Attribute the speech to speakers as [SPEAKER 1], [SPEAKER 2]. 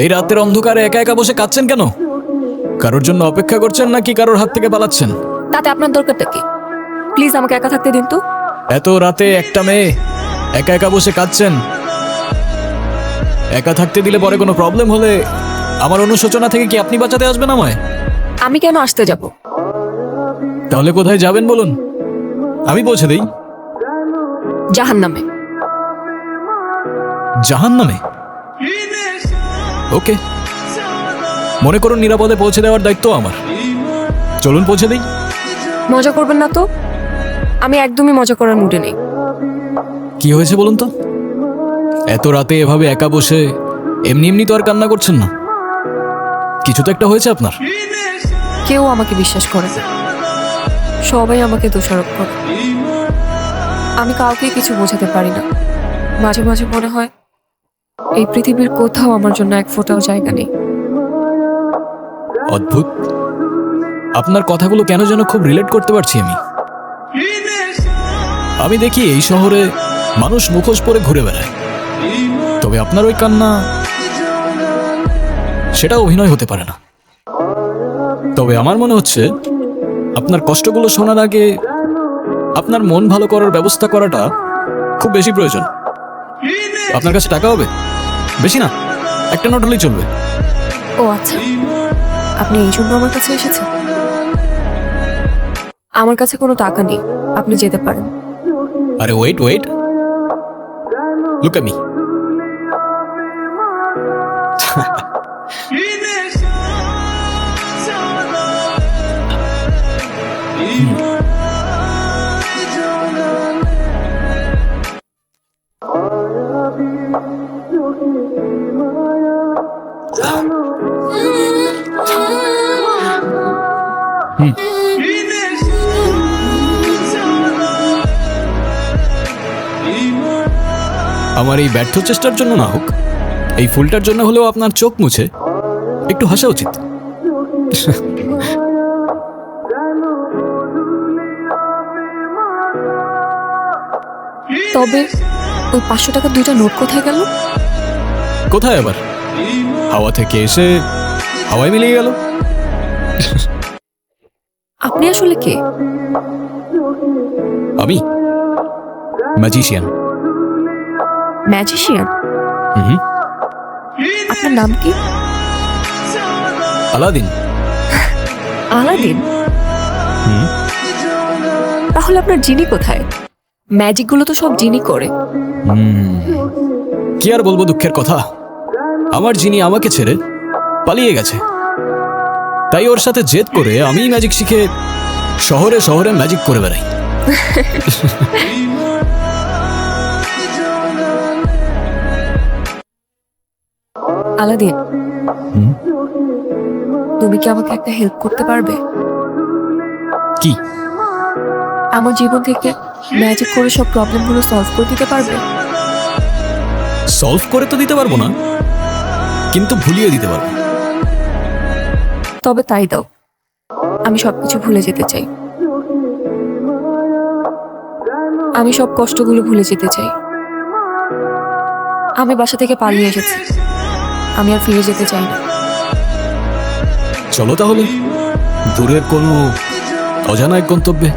[SPEAKER 1] এই রাতের অন্ধকারে একা একা বসে কাঁদছেন কেন? কারোর জন্য অপেক্ষা করছেন নাকি কারোর হাত থেকে পালাচ্ছেন?
[SPEAKER 2] তাতে আপনার দরকারটা কি? প্লিজ আমাকে একা থাকতে দিন তো।
[SPEAKER 1] এত রাতে একটা মেয়ে একা একা বসে কাঁদছেন। একা থাকতে দিলে পরে কোনো প্রবলেম হলে আমার অনুশোচনা থেকে কি আপনি বাঁচাতে আসবেন আমায়?
[SPEAKER 2] আমি কেন আসতে যাব?
[SPEAKER 1] তাহলে কোথায় যাবেন বলুন, আমি পৌঁছে দেই।
[SPEAKER 2] জাহান্নামে।
[SPEAKER 1] জাহান্নামে? ওকে, মনে করুন নিরাপদে পৌঁছে দেওয়ার দায়িত্ব আমার। চলুন পৌঁছে দিই।
[SPEAKER 2] মজা করবেন না তো? আমি একদমই মজা করার মুডে নেই।
[SPEAKER 1] কি হয়েছে বলুন তো? এত রাতে এভাবে একা বসে এমনি এমনি তো আর কান্না করছেন না, কিছু তো একটা হয়েছে আপনার।
[SPEAKER 2] কেউ আমাকে বিশ্বাস করে না, সবাই আমাকে দোষারোপ করে। আমি কাউকে কিছু বোঝাতে পারি না। মাঝে মাঝে মনে হয় এই পৃথিবীর কোথাও আমার জন্য এক ফোঁটাও জায়গা নেই।
[SPEAKER 1] অদ্ভুত, আপনার কথাগুলো কেন যেন খুব রিলেট করতে পারছি আমি। আমি দেখি এই শহরে মানুষ মুখোশ পরে ঘুরে বেড়ায়, তবে আপনার ওই কান্না, সেটা অভিনয় হতে পারে না। তবে আমার মনে হচ্ছে আপনার কষ্টগুলো শোনার আগে আপনার মন ভালো করার ব্যবস্থা করাটা খুব বেশি প্রয়োজন। আপনার কাছে টাকা হবে? বেশি না, একটা নোট হলেই চলবে।
[SPEAKER 2] ও আচ্ছা, আপনি এই জন্য আমার কাছে এসেছেন? আমার কাছে কোনো টাকা নেই, আপনি যেতে পারেন।
[SPEAKER 1] আরে wait wait, look at me. আমার এই ব্যর্থ চেষ্টার জন্য না হোক, এই ফুলটার জন্য হলেও আপনার চোখ মুছে একটু হাসা উচিত।
[SPEAKER 2] তবে ওই 500 টাকার দুইটা নোট কোথায় গেল?
[SPEAKER 1] কোথায় আবার? হাওয়া থেকে এসে হাওয়ায় মিলিয়ে গেল।
[SPEAKER 2] আপনি আসলে কে?
[SPEAKER 1] আমি ম্যাজিশিয়ান।
[SPEAKER 2] ম্যাজিশিয়ান? আপনার নাম কি?
[SPEAKER 1] আলাদিন।
[SPEAKER 2] আলাদিন? তাহলে আপনার জিনি কোথায়? ম্যাজিকগুলো তো সব জিনি করে।
[SPEAKER 1] কি আর বলবো দুঃখের কথা, আমার জিনি আমাকে ছেড়ে পালিয়ে গেছে। তাই ওর সাথে জেদ করে আমি ম্যাজিক শিখে শহরে শহরে ম্যাজিক করে বেড়াই।
[SPEAKER 2] আলাদিন, তুমি কি আমাকে একটা হেল্প করতে পারবে?
[SPEAKER 1] কি?
[SPEAKER 2] আমার জীবন থেকে ম্যাজিক করে সব প্রবলেমগুলো সলভ করে দিতে পারবে?
[SPEAKER 1] সলভ করে তো দিতে পারবো না, কিন্তু ভুলিয়ে দিতে পারবো।
[SPEAKER 2] তবে তাই দাও, আমি সবকিছু ভুলে যেতে চাই। আমি সব কষ্টগুলো ভুলে যেতে চাই। আমি বাসা থেকে পালিয়ে এসেছি, আমি আর ফিরে যেতে চাই না।
[SPEAKER 1] চলো তাহলে দূরের কোনো অজানা এক গন্তব্যে।